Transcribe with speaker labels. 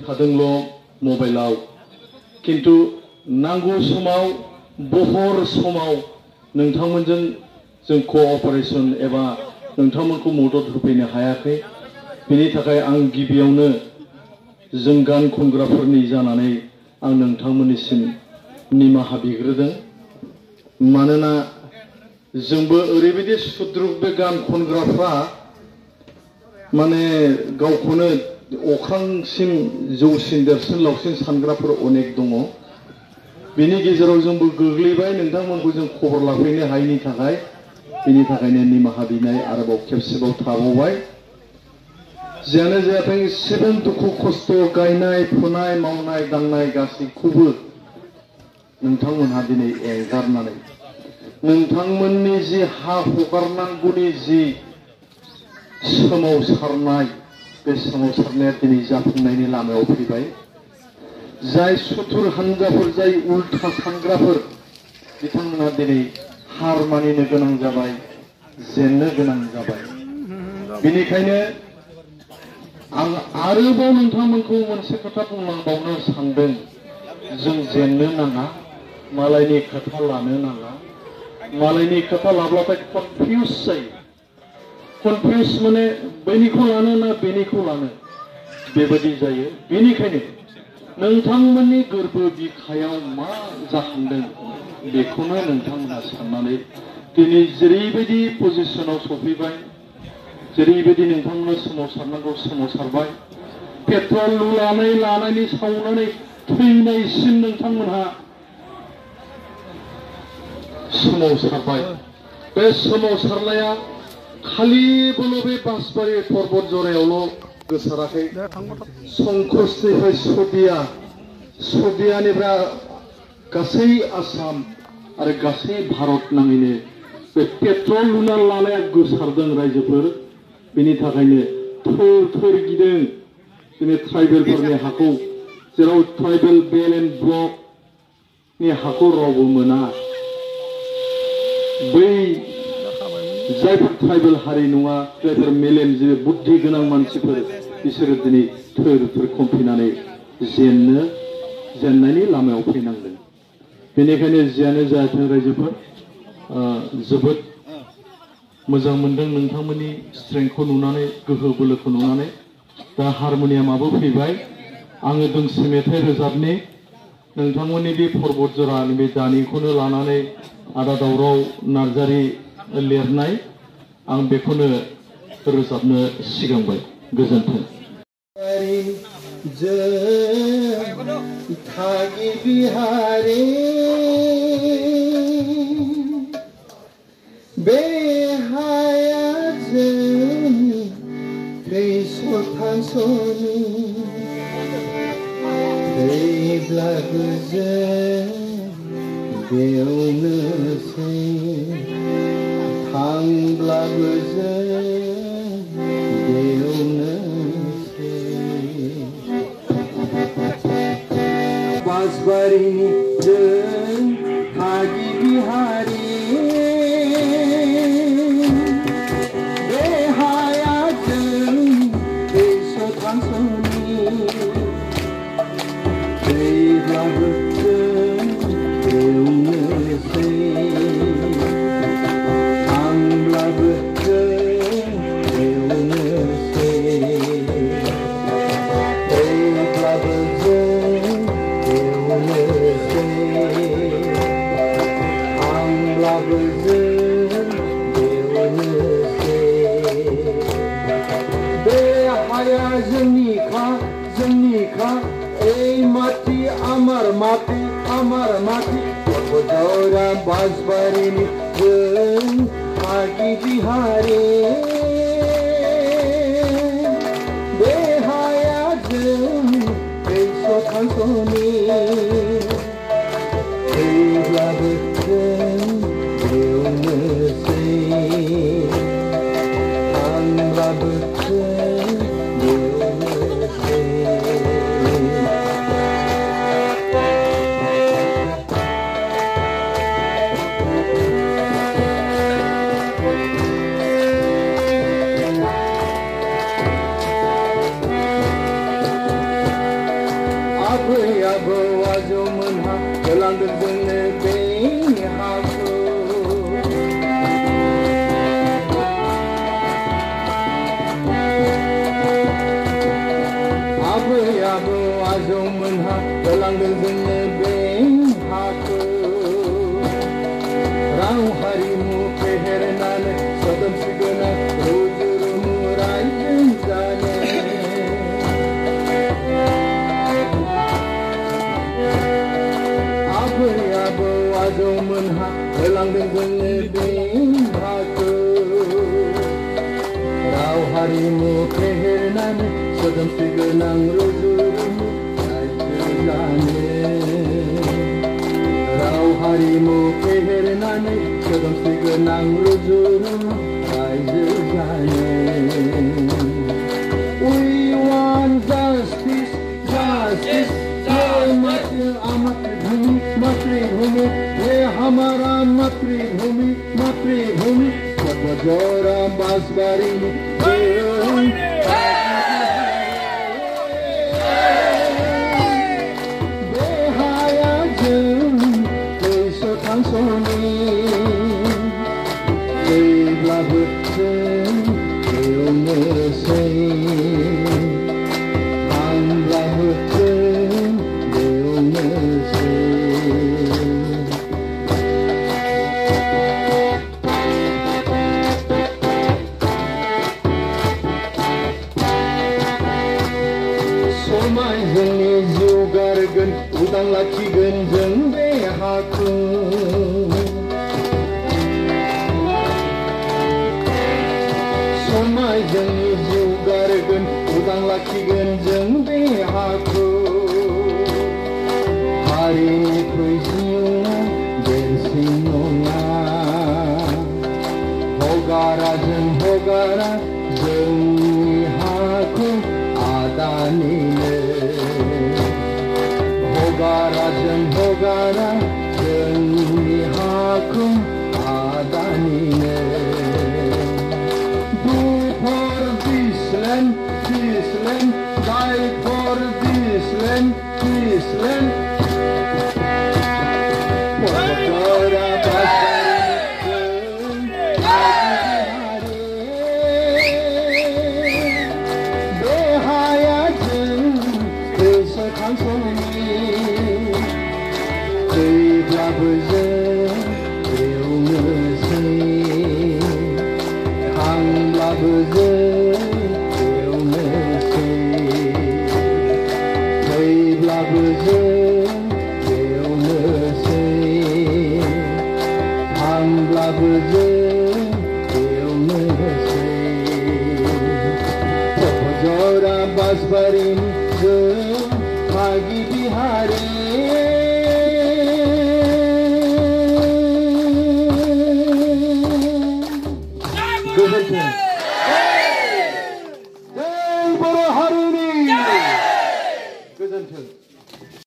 Speaker 1: थादोंल' मबाइलाव किन्तु नांगौ समाव बहर समाव नोंथांमोनजों जों क'अपारेसन एबा नोंथांमोनखौ मदद होफैनो हायाखै बेनि थाखाय आं गिबियावनो जों गान खनग्राफोरनि जानानै आं नोंथांमोननिसिम निमाहा बिग्रोदों मानोना जोंबो ओरैबायदि सुद्रुग बे गान खनग्राफ्रा माने गावखौनो अख्रांसिम जौसिन देरसिन लावसिन सानग्राफोर अनेक दङ बेनि गेजेराव जोंबो गोग्लैबाय नोंथांमोनखौ जों खबर लाफैनो हायैनि थाखाय बेनि थाखायनो निमाहा बिनाय आरोबाव खेबसेबाव थाबावबाय जियानो जायाथों एसेबां दुखु खस्थ' गायनाय फुनाय मावनाय दांनाय गासैखौबो नोंथांमोनहा दिनै एंगारनानै नोंथांमोननि जि हा हगारनांगौनि जि सोमावसारनाय बे सोमावसारनाया दिनै जाफुंनायनि लामायाव फैबाय जाय सुथुर हान्जाफोर जाय उल्था सानग्राफोर बिथांमोनहा दिनै हार मानिनो गोनां जाबाय जेननो गोनां जाबाय बेनिखायनो आं आरोबाव नोंथांमोनखौ मोनसे खोथा बुंलांबावनो सानदों जों जेननो नाङा मालायनि खोथा लानो नाङा मालायनि खोथा लाब्लाथाय कनफिउज जायो कनफिउज माने बैनिखौ लानो ना बेनिखौ लानो बेबायदि जायो बेनिखायनो नोंथांमोननि गोरबो बिखायाव मा जाखांदों बेखौनो नोंथांमोना साननानै दिनै जेरैबायदि पजिशनाव सफैबाय जेरैबायदि नोंथांमोना सोमावसारनांगौ सोमावसारबाय पेट्रल लानायनि सावनानै थैनायसिम नोंथांमोनहा सोमावसारबाय बे सोमावसारनाया खालिबोल' बे बासबारि पर्बत जरायावल' गोसाराखै संकसनिफ्राय सदियानिफ्राय गासै आसाम आरो गासै भारत नाङैनो बे पेट्रल लुना लानाया गोसारदों रायजोफोर बेनि थाखायनो थोर गिदों दिनै ट्राइबेलफोरनि हाखौ जेराव ट्राइबेल बेल एन्ड ब्लकनि हाखौ रावबो मोना बै जायफोर ट्राइबेल हारि नङा जायफोर मेलेमजिबि बुद्धि गोनां मानसिफोर बिसोरो दिनै थोर खमफिनानै जेननायनि लामायाव फैनांदों बेनिखायनो जियानो जायाथों रायजोफोर जोबोद मोजां मोनदों नोंथांमोननि स्ट्रेंथखौ नुनानै गोहो बोलोखौ नुनानै दा हारमनियामाबो फैबाय आङो दोंसे मेथाइ रोजाबनि नोंथांमोननि बे पर्बत जरानि बे दानिखौनो लानानै आदा दावराव नार्जारि लिरनाय आं बेखौनो रोजाबनो सिगांबाय गोजोन्थों
Speaker 2: बे हाया जोंनि थैब्लाबो जों बेयावनोसै थांब्लाबो जों बेयावनोसै बासबारिनि जों थागिबि हारि बे हाया जों थांस'नि थैब्लाबो जों बेयावनोसै थांब्लाबो जों बेयावनोसै थैब्लाबो जों बेयावनोसै थांब्लाबो जों बेयावनोसै बे हाया जोंनिखा এই মাটি আমার মাটি জোরা বাসবারিনি जों थागिबि हारि बे हाया जों थांस'नि थैब्लाबो जों बेयावनोसै थांब्लाबो जों बेयावनोसै आबै आबौ आजौमोनहा होलांदों जोंनो बे हाखौ आबै आबौ आजौमोनहा होलांदों जोंनो बे हाखौ राव हारिमु फेहेरनानै सोदोमस्रि गोनां रुजु रुमु रायजो जानो आबै आबौ आजौमोनहा होलांदों जोंनो बे हाखौ राव हारिमु फेहेरनानै सोदोमस्रि गोनां रुजु रुमु रायजो जानो राव हारिमु फेहेरनानै सोदोमस्रि गोनां रुजु रुमु रायजो जानो We want justice, justice मातृभूमि ये हमारा मातृभूमि मातृभूमि सर्वजोरा बांसुरी में बेहाया जों बैसो थांस'नि जेब्लाबो जों बेयावनोसै आंब्लाबो जों बेयावनोसै समाय जोंनि जिउ गारगोन उदां लाखिगोन जों बे हाखौ समाय जोंनि जिउ गारगोन उदां लाखिगोन जों बे हाखौ हारिनिख्रुइ जिउआ देरसिन नङा हगारा जों हगारा जोंनि हाखौ आदानिनो हगारा जों हगारा जोंनि हाखौ आदानिनो Do for this land, die for this land, this land. Portora behaya जों बैसो थांस'नि जेब्लाबो जों बेयावनोसै थांब्लाबो जों बेयावनोसै थैब्लाबो जों बेयावनोसै थांब्लाबो जों बेयावनोसै जरा बांसुरी जों थागिबि हारि गोजोन्थों।